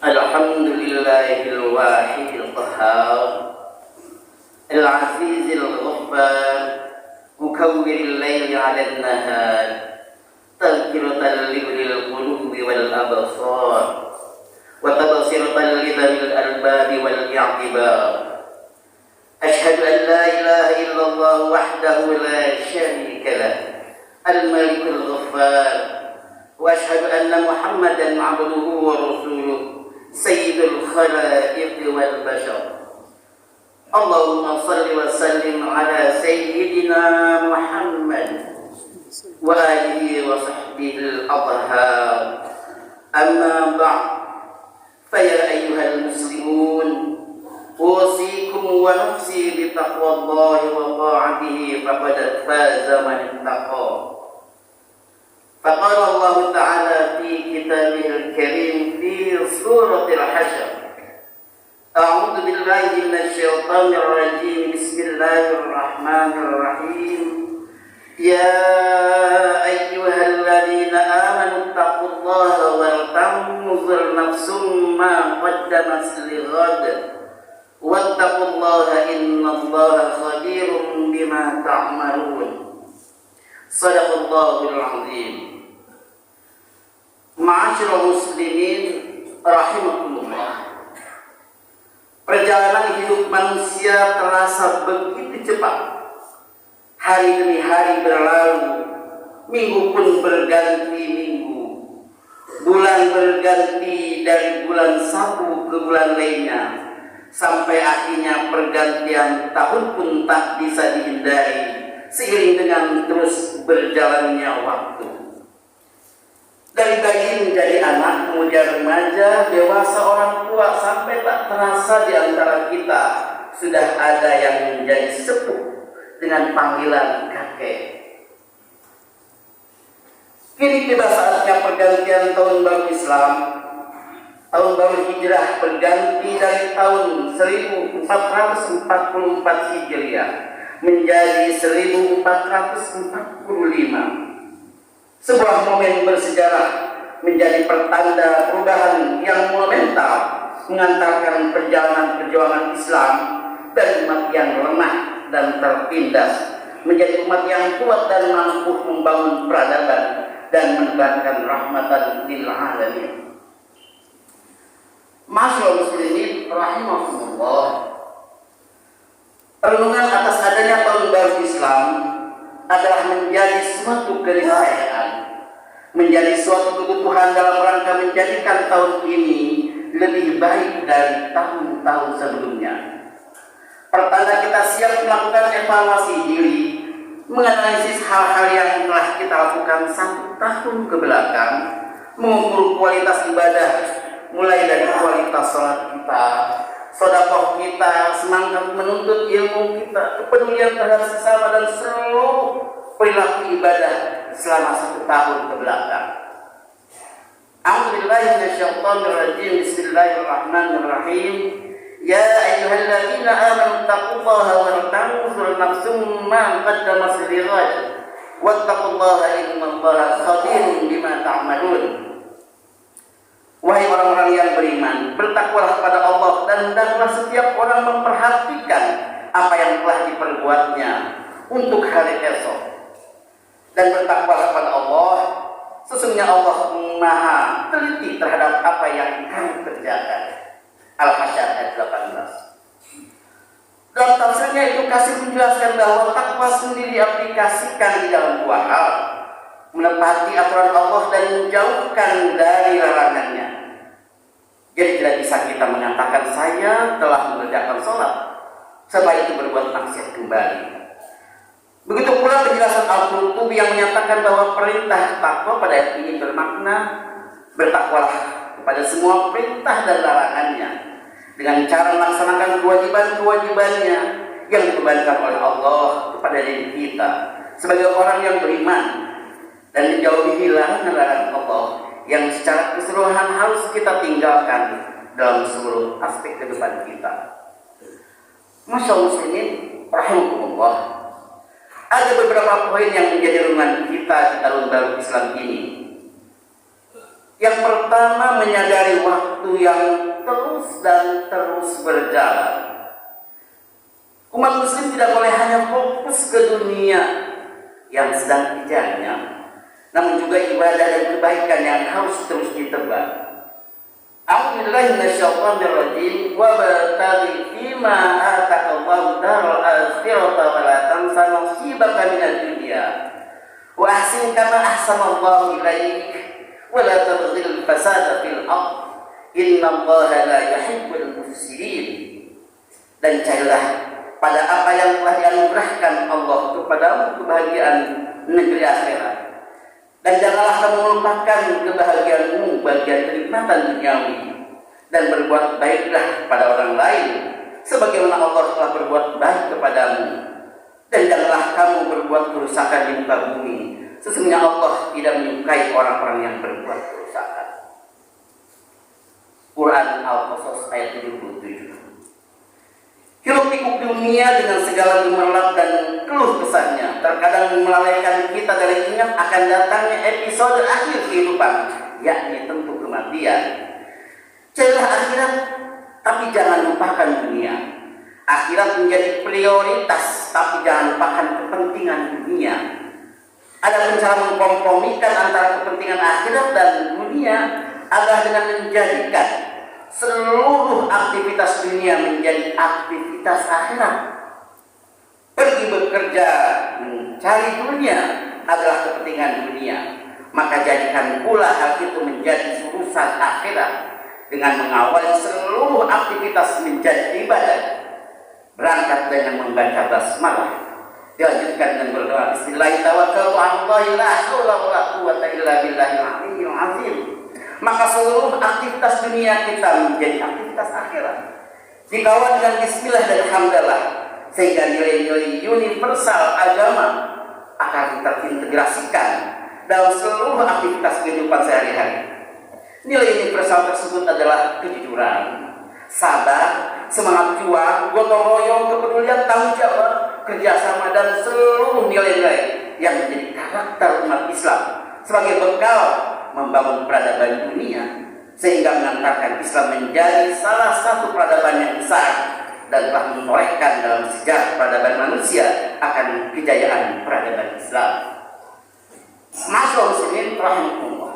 Alhamdulillahil wahidil qahhar al-azizil ghaffar mukawwiril laili 'alan nahar tadhkiratan liulil qulubi wal absar wa tabsiratan lidhil albabi wal i'tibar. Ashhadu an la ilaha illallah wahdahu la syarika lah al-malikul ghaffar wa ashhadu anna Muhammadan 'abduhu wa rasuluh sayyidul khalaiqi wal bashar. Allahumma salli wa sallim ala sayyidina Muhammad wa alihi wa sahbihi al-athhar. Amma ba'd, fa ya ayyuhal muslimun, usikum wa nafsi bi taqwallahi wa ta'atihi faqad faza man ittaqa. Faqala Allah Ta'ala fi kitabihil karim fi suratil Hasyr, a'udzu billahi minasy syaithanir rajim, bismillahirrahmanirrahim. Ya ayyuhalladzina amanu taqullaha wal tanzur nafsum ma qaddamat lighad wattaqullaha innallaha khabirum bima ta'malun. Shadaqallahul azim. Ma'asyiral muslimin rahimakumullah. Perjalanan hidup manusia terasa begitu cepat. Hari demi hari berlalu, minggu pun berganti minggu, bulan berganti dari bulan satu ke bulan lainnya, sampai akhirnya pergantian tahun pun tak bisa dihindari seiring dengan terus berjalannya waktu. Dari bayi menjadi anak, kemudian remaja, dewasa, orang tua, sampai tak terasa di antara kita sudah ada yang menjadi sepuh dengan panggilan kakek. Kini tiba saatnya pergantian tahun baru Islam. Tahun baru Hijrah berganti dari tahun 1444 Hijriah menjadi 1445. Sebuah momen bersejarah, menjadi pertanda perubahan yang monumental, mengantarkan perjalanan perjuangan Islam dari umat yang lemah dan tertindas menjadi umat yang kuat dan mampu membangun peradaban dan menebarkan rahmatan lil alamin. Ma'asyiral muslimin rahimakumullah. Renungan atas adanya tahun baru Islam adalah menjadi suatu keniscayaan, menjadi suatu kebutuhan dalam rangka menjadikan tahun ini lebih baik dari tahun-tahun sebelumnya. Pertanda kita siap melakukan evaluasi diri, menganalisis hal-hal yang telah kita lakukan 1 tahun ke belakang, mengukur kualitas ibadah, mulai dari kualitas sholat kita, sedekah kita, semangat menuntut ilmu kita, kepedulian terhadap sesama, dan seluruh perilaku ibadah selama 1 tahun ke belakang. A'udzubillahi minasyaitonirrajim. Bismillahirrahmanirrahim. Ya ayyuhalladzina amanu taqullaha wa tanzur nafsum ma qaddamat lighad wattaqullaha innallaha khabirum bima ta'malun. Wahai orang-orang yang beriman, bertakwalah kepada Allah dan hendaklah setiap orang memperhatikan apa yang telah diperbuatnya untuk hari esok. Dan bertakwalah kepada Allah, sesungguhnya Allah Maha teliti terhadap apa yang kamu kerjakan. Al-Hasyr ayat 18. Dalam tafsirnya itu kasih menjelaskan bahwa takwa sendiri diaplikasikan di dalam 2 hal: menepati aturan Allah dan menjauhkan dari larangannya. Jadi tidak bisa kita mengatakan saya telah mengerjakan sholat, setelah itu berbuat maksiat kembali. Begitu pula penjelasan Al-Qurtubi yang menyatakan bahwa perintah takwa pada ayat ini bermakna bertakwalah kepada semua perintah dan larangannya dengan cara melaksanakan kewajiban-kewajibannya yang dibebankan oleh Allah kepada diri kita sebagai orang yang beriman, dan menjauhi larangan Allah yang secara keseluruhan harus kita tinggalkan dalam seluruh aspek kehidupan kita. Masyaallah muslimin rahimakumullah. Ada beberapa poin yang menjadi renungan kita di tahun baru Islam ini. Yang pertama, menyadari waktu yang terus dan terus berjalan. Umat muslim tidak boleh hanya fokus ke dunia yang sedang dikejarnya, namun juga ibadah dan kebaikan yang harus terus ditebar. A'udzubillahi minasyaitonir rajim. Wa bataghi fima ataqallahu daral akhirata wa la tansa nasibaka minad dunya wa ahsin kama ahsanallahu ilaik wa la tabghil fasada fil ardh innallaha la yuhibbul mufsidin. Dan carilah pada apa yang telah dianugerahkan Allah kepadamu kebahagiaan negeri akhirat, dan janganlah kamu melupakan kebahagiaanmu bagian kenikmatan duniawi, dan berbuat baiklah pada orang lain sebagaimana Allah telah berbuat baik kepadamu, dan janganlah kamu berbuat kerusakan di muka bumi, sesungguhnya Allah tidak menyukai orang-orang yang berbuat kerusakan. Quran Al-Qasas ayat 77. Hirup pikuk dunia dengan segala gemerlap dan keluh kesahnya terkadang melalaikan kita dari ingat akan datangnya episode akhir kehidupan, yakni tentu kematian. Carilah akhirat, tapi jangan lupakan dunia. Akhirat menjadi prioritas, tapi jangan lupakan kepentingan dunia. Ada cara mengkompromikan antara kepentingan akhirat dan dunia adalah dengan menjadikan seluruh aktivitas dunia menjadi aktivitas akhirat. Pergi bekerja mencari dunia adalah kepentingan dunia, maka jadikan pula hal itu menjadi urusan akhirat dengan mengawali seluruh aktivitas menjadi ibadah. Berangkat dengan membaca basmalah, dilanjutkan dengan berdoa Bismillahirrahmanirrahim, la haula wala quwwata illa billahil aliyyil azim. Maka seluruh aktivitas dunia kita menjadi aktivitas akhirat dikawal dengan bismillah dan hamdalah, sehingga nilai-nilai universal agama akan terintegrasikan dalam seluruh aktivitas kehidupan sehari-hari. Nilai universal tersebut adalah kejujuran, sabar, semangat juang, gotong royong, kepedulian, tanggung jawab, kerjasama, dan seluruh nilai-nilai yang menjadi karakter umat Islam sebagai bekal membangun peradaban dunia, sehingga mengantarkan Islam menjadi salah satu peradaban yang besar dan telah menorehkan dalam sejarah peradaban manusia akan kejayaan peradaban Islam. Masyaallah muslimin rahimakumullah.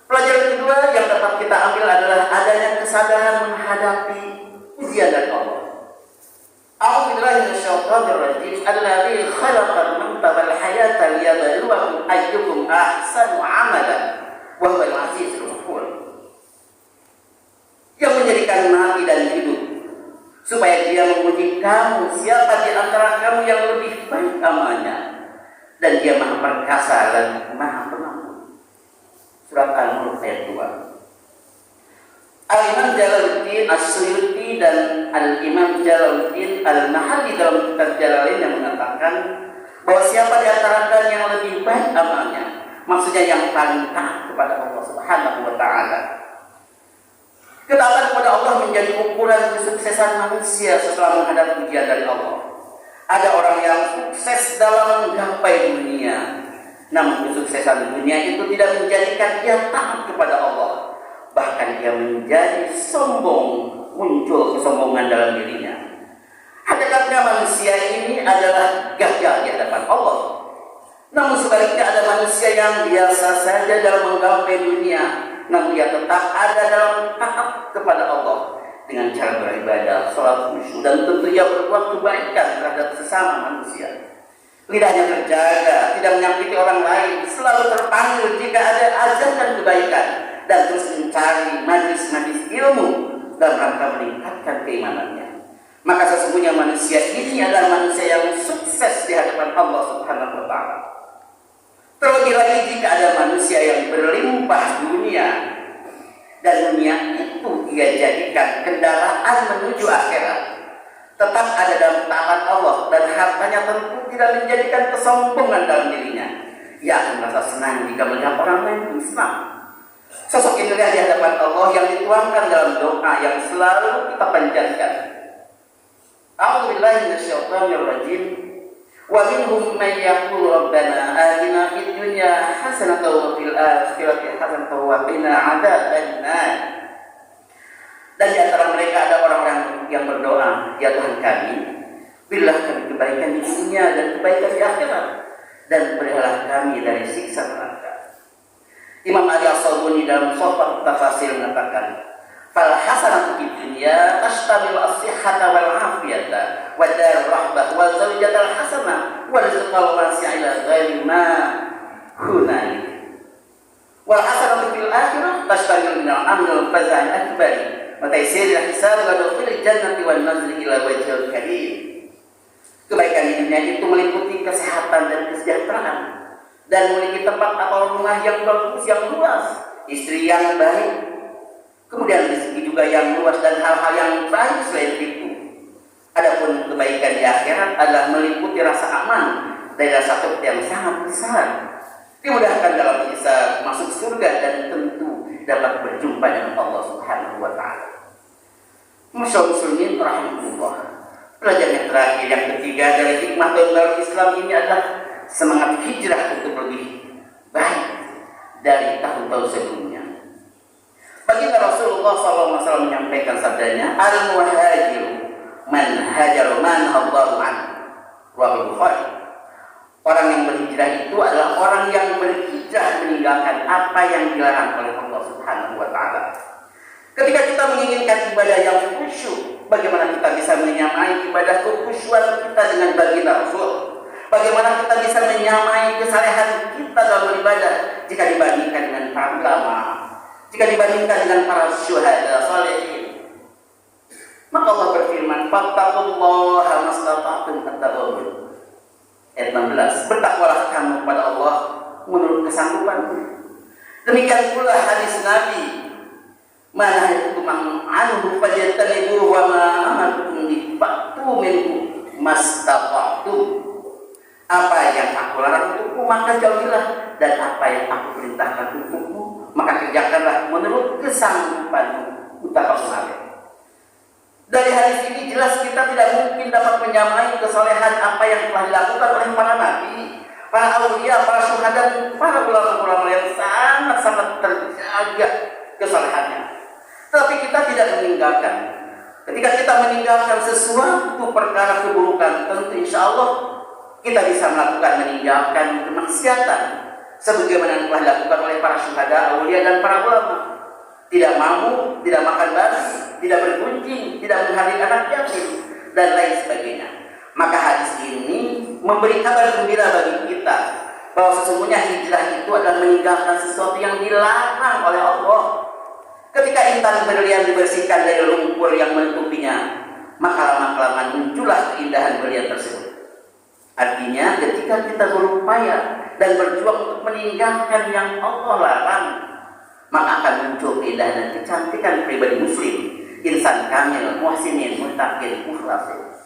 Pelajaran kedua yang dapat kita ambil adalah adanya kesadaran menghadapi ujian dari Allah. A'udzubillahi minasyaitonir rajim. Alladzi khalaqal mauta wal hayata liyabluwakum ayyukum ahsanu amalan wa huwal azizul ghafur. Yang menjadikan mati dan hidup supaya Dia menguji kamu siapa di antara kamu yang lebih baik amalnya, dan Dia Maha Perkasa dan Maha Pengampun. Surat Al-Mulk ayat 2. Al-Imam Jalaluddin As-Suyuti dan Al-Imam Jalaluddin Al-Mahalli dalam kitab Jalalain yang mengatakan bahwa siapa di antara kalian yang lebih baik amalnya, maksudnya yang paling taat kepada Allah Subhanahu wa taala. Ketaatan kepada Allah menjadi ukuran kesuksesan manusia setelah menghadapi ujian dari Allah. Ada orang yang sukses dalam menggapai dunia, namun kesuksesan dunia itu tidak menjadikan dia taat kepada Allah. Bahkan dia menjadi sombong, muncul kesombongan dalam dirinya. Hakikatnya manusia ini adalah gagal di hadapan Allah. Namun sebaliknya ada manusia yang biasa saja dalam menggapai dunia, namun dia tetap ada dalam taat kepada Allah dengan cara beribadah, sholat khusyuk, dan tentu ia berbuat kebaikan terhadap sesama manusia. Lidahnya terjaga, tidak menyakiti orang lain, selalu terpanggil jika ada azan dan kebaikan, dan terus mencari majlis-majlis ilmu dalam rangka meningkatkan keimanannya. Maka sesungguhnya manusia ini adalah manusia yang sukses di hadapan Allah Subhanahu wa taala. Terlebih lagi jika ada manusia yang berlimpah dunia, dan dunia itu ia jadikan kendaraan menuju akhirat, tetap ada dalam taat Allah, dan hartanya tentu tidak menjadikan kesombongan dalam dirinya. Ia akan merasa senang jika melihat orang lain Islam. Sosok inilah di hadapan Allah yang dituangkan dalam doa yang selalu kita panjatkan. A'udzubillahi minasyaitonir rajim. Wa minhum man yaqulu rabbana atina fid dunya hasanatan wa fil akhirati hasanatan wa qina adzabannar. Dan di antara mereka ada orang-orang yang berdoa, ya Tuhan kami, berilah kami kebaikan di dunia dan kebaikan di akhirat, dan berilah kami dari siksa neraka. Imam Ali As-Sabuni dalam Shafaq Tafasir mengatakan, fal hasanatu fid dunya tastamil as-sihhata wal afiyata wa darul rahbah wa zawjatal hasanah wa rizqal wasi'a ila ghairi ma hunalik. Wal hasanatu fil akhirah tastamil min al-amn wal faza'il akbar wa taysiril hisab wa dukhulil jannati wan nazri ila wajhil karim. Kebaikan di dunia itu meliputi kesehatan dan kesejahteraan, dan memiliki tempat atau rumah yang bagus, yang luas, istri yang baik, kemudian rezeki juga yang luas dan hal-hal yang baik selain itu. Adapun kebaikan di akhirat adalah meliputi rasa aman dari rasa takut yang sangat besar, dimudahkan dalam bisa masuk surga, dan tentu dapat berjumpa dengan Allah Subhanahu wa Ta'ala. Muslimin rahimahullah. Pelajaran yang terakhir, yang ketiga dari hikmah baru Islam ini adalah semangat hijrah untuk lebih baik dari tahun-tahun sebelumnya. Baginda Rasulullah SAW menyampaikan sabdanya, al-muhajiru man hajaru man Allahu anhu. Riwayat Bukhari. Orang yang berhijrah itu adalah orang yang berhijrah meninggalkan apa yang dilarang oleh Allah Subhanahu wa Ta'ala. Ketika kita menginginkan ibadah yang khusyuk, bagaimana kita bisa menyamai ibadah kekhusyuan kita dengan baginda Rasul? Bagaimana kita bisa menyamai kesalehan kita dalam beribadah jika dibandingkan dengan para ulama, jika dibandingkan dengan para syuhada sholihin? Maka Allah berfirman, fattaqullaha mastata'tum at-taqabul. Ayat 16, bertakwalah kamu kepada Allah menurut kesanggupanmu. Demikian pula hadis Nabi, mana itu anhu fajtanibu wa ma amartum bi fa'tu minhu mastata'tum. Apa yang aku larang untukmu maka jauhilah, dan apa yang aku perintahkan untukmu maka kerjakanlah menurut kesanggupanmu. Muttafaqun alaih. Dari hadis ini jelas kita tidak mungkin dapat menyamai kesalehan apa yang telah dilakukan oleh para nabi, para aulia, para syuhada, dan para ulama-ulama yang sangat-sangat terjaga kesalehannya. Tapi kita tidak meninggalkan. Ketika kita meninggalkan sesuatu perkara keburukan, tentu insya Allah kita bisa melakukan meninggalkan kemaksiatan sebagaimana yang telah dilakukan oleh para syuhada, aulia, dan para ulama. Tidak mau, tidak makan basi, tidak bergunjing, tidak menghadiri anak yatim, dan lain sebagainya. Maka hadis ini memberi kabar gembira bagi kita bahwa sesungguhnya hijrah itu adalah meninggalkan sesuatu yang dilarang oleh Allah. Ketika intan berlian dibersihkan dari lumpur yang menutupinya, maka lama-kelamaan muncullah keindahan berlian tersebut. Artinya ketika kita berupaya dan berjuang untuk meninggalkan yang Allah larang, maka akan muncul keindahan dan kecantikan pribadi muslim, insan kamil, muhsinin, muttaqin, mukhlasin.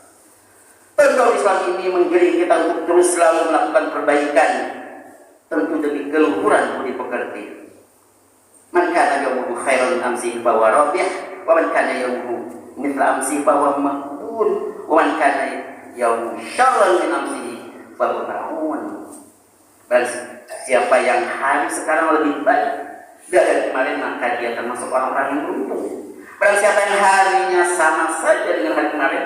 Tentu Islam ini menggiring kita untuk terus selalu melakukan perbaikan, tentu demi keluhuran budi pekerti. Man kana yawmuhu khairan amsihi fa huwa rabih, wa man kana yawmuhu mithla amsihi fa huwa maqbul, wa man kana yawmuhu syarran min amsihi fa huwa mal'un. Siapa yang hari sekarang lebih baik dari kemarin, maka dia termasuk orang-orang yang beruntung. Barang siapa yang harinya sama saja dengan hari kemarin,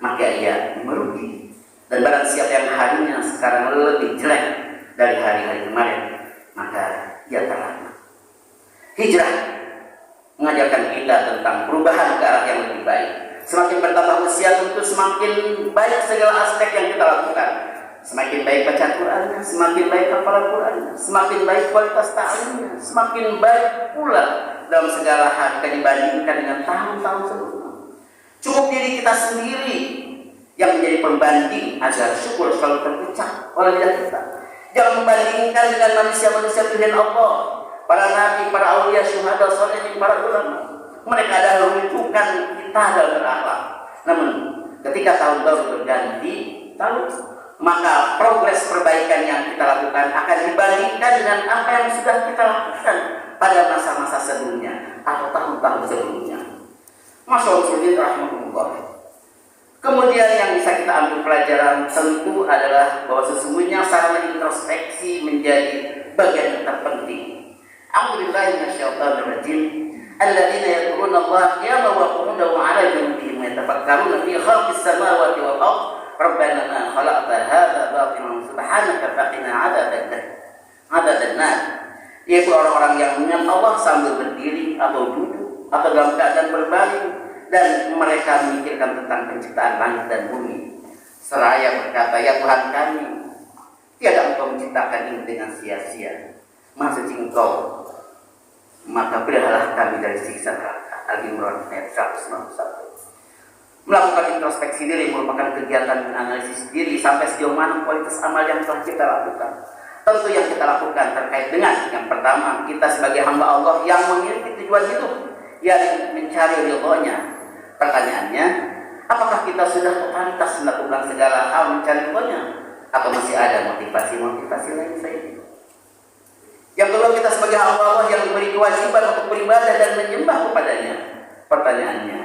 maka ia merugi. Dan barang siapa yang harinya sekarang lebih jelek dari hari-hari kemarin, maka ia terlaknat. Hijrah mengajarkan kita tentang perubahan ke arah yang lebih baik. Semakin bertambah usia, tentu semakin baik segala aspek yang kita lakukan. Semakin baik baca Qurannya, semakin baik hafalan Qurannya, semakin baik kualitas ta'limnya, semakin baik pula dalam segala hal dibandingkan dengan tahun-tahun sebelumnya. Cukup diri kita sendiri yang menjadi pembanding agar syukur selalu terpecah oleh lidah kita. Jangan membandingkan dengan manusia-manusia pilihan Allah, para nabi, para aulia, syuhada, sholihin, para ulama. Mereka adalah rujukan kita dalam berakhlak. Namun ketika tahun baru berganti tahun, maka progres perbaikan yang kita lakukan akan dibandingkan dengan apa yang sudah kita lakukan pada masa-masa sebelumnya atau tahun-tahun sebelumnya. Masyaallah, rahimahullah. Kemudian yang bisa kita ambil pelajaran tentu adalah bahwa sesungguhnya sarana introspeksi menjadi bagian yang terpenting. A'udzubillahi minasyaitonirrajim. Alladzina yadhkuruna Allah qiyaman wa qu'udan wa 'ala junubihim yatafakkaruna fi khalqis samawati wal ardh rabbana ma khalaqta hadza batilan subhanaka faqina 'adzaban nar. Yaitu orang-orang yang mengingat Allah sambil berdiri atau duduk atau dalam keadaan berbaring, dan mereka memikirkan tentang penciptaan langit dan bumi, seraya berkata, ya Tuhan kami, tiada Engkau menciptakan ini dengan sia-sia. Maha suci Engkau, maka peliharalah kami dari siksa neraka. Al-Imran ayat 191. Melakukan introspeksi diri merupakan kegiatan analisis diri sampai sejauh mana kualitas amal yang telah kita lakukan. Tentu yang kita lakukan terkait dengan yang pertama, kita sebagai hamba Allah yang memiliki tujuan hidup, yang mencari ridhonya. Pertanyaannya, apakah kita sudah totalitas melakukan segala hal mencari ridhonya, atau masih ada motivasi-motivasi lain saja? Yang kedua, kita sebagai hamba Allah yang diberi kewajiban untuk beribadah dan menyembah kepadanya. Pertanyaannya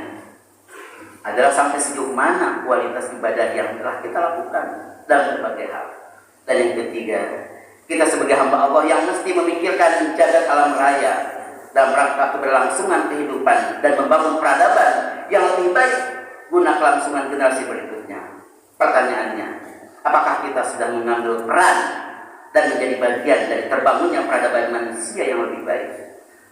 adalah sampai sejauh mana kualitas ibadah yang telah kita lakukan dalam berbagai hal. Dan yang ketiga, kita sebagai hamba Allah yang mesti memikirkan menjaga alam raya dalam rangka keberlangsungan kehidupan dan membangun peradaban yang lebih baik guna kelangsungan generasi berikutnya. Pertanyaannya, apakah kita sudah mengambil peran dan menjadi bagian dari terbangunnya peradaban manusia yang lebih baik?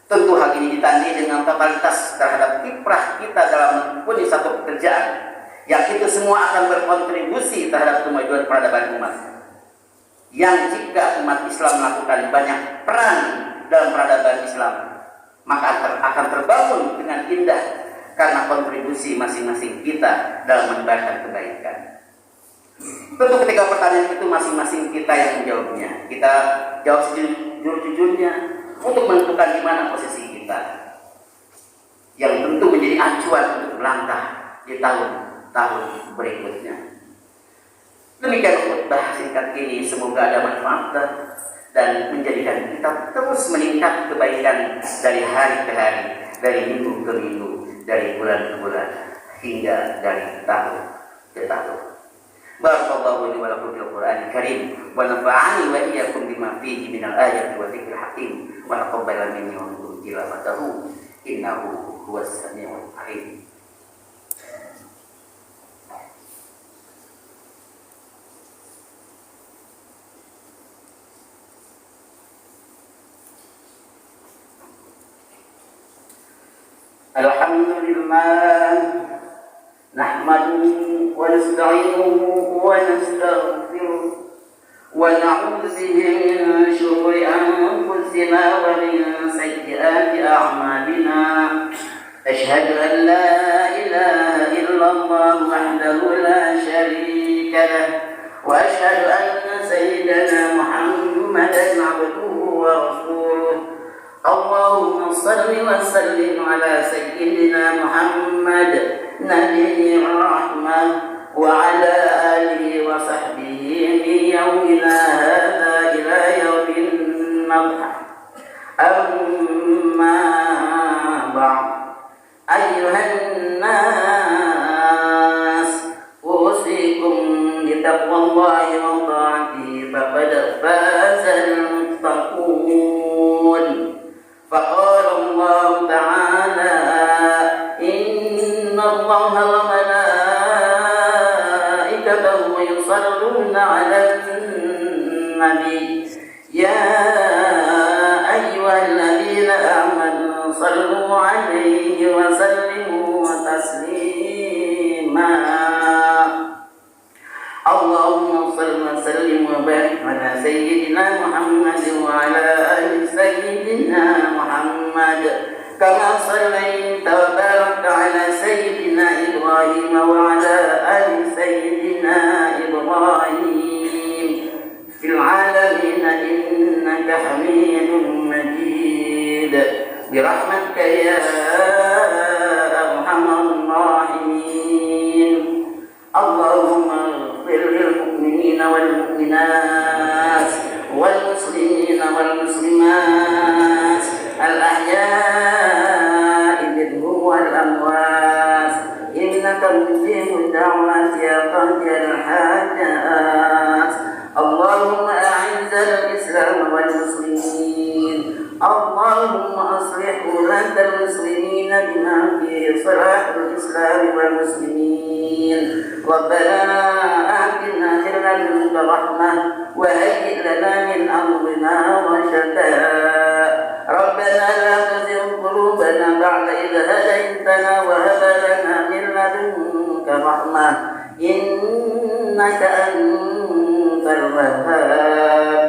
Tentu hal ini ditandai dengan totalitas terhadap kiprah kita dalam menekuni satu pekerjaan, yang itu semua akan berkontribusi terhadap kemajuan peradaban umat. Yang jika umat Islam melakukan banyak peran dalam peradaban Islam, maka akan terbangun dengan indah karena kontribusi masing-masing kita dalam menebarkan kebaikan. Tentu ketika pertanyaan itu masing-masing kita yang menjawabnya, kita jawab sejujur-jujurnya untuk menentukan di mana posisi kita, yang tentu menjadi acuan untuk melangkah di tahun-tahun berikutnya. Demikian khutbah singkat ini, semoga ada manfaatnya dan menjadikan kita terus meningkat kebaikan dari hari ke hari, dari minggu ke minggu, dari bulan ke bulan, hingga dari tahun ke tahun. Barakallahu li wa lakum fil Qur'anil Karim wa nafa'ani wa iyyakum bima fihi minal ayati wa dzikril hakim wa taqabbal minni wa minkum tilawatahu innahu huwas samiul alim. Alhamdulillah, nahmaduhu wa nasta'inuhu wa nastaghfiruh wa na'udzu bihi min shururi anfusina wa min sayyiati a'malina. Ashhadu an la ilaha illallah wahdahu la syarika lah wa ashhadu anna sayyidana Muhammadan 'abduhu wa rasuluh. Allahumma salli wa sallim ala sayyidina Muhammad nabiyyi rahmah wa ala alihi wa sahbihi min yawmina hadha ila yawmin nab'ah. Amma ba'd. Ayyuhan nas, usikum bi taqwallahi wa ta'atihi faqad fazal muttaqun. فقال الله تعالى إن الله وملائكته يصلون على النبي يا أيها الذين آمنوا صلوا عليه وسلموا تسليما. اللهم صل وسلم وبارك على سيدنا محمد وعلى آل سيدنا محمد كما صليت وباركت على سيدنا إبراهيم وعلى آل سيدنا إبراهيم في العالمين إنك حميد مجيد برحمتك يا أرحم الراحمين. اللهم اغفر للمؤمنين والمؤمنات والمسلمين والمسلمات الأحياء منهم والأموات إنك مجيب الدعوات يا قاضي الحاجات. اللهم أعز الإسلام والمسلمين. اللهم أصلح ولاة المسلمين بما فيه صلاح الإسلام والمسلمين. ربنا آتنا من لدنك رحمة وهيئ لنا من أمرنا رشدا. ربنا لا تزغ قلوبنا بعد إذ هديتنا وهب لنا من لدنك رحمة إنك أنت الوهاب.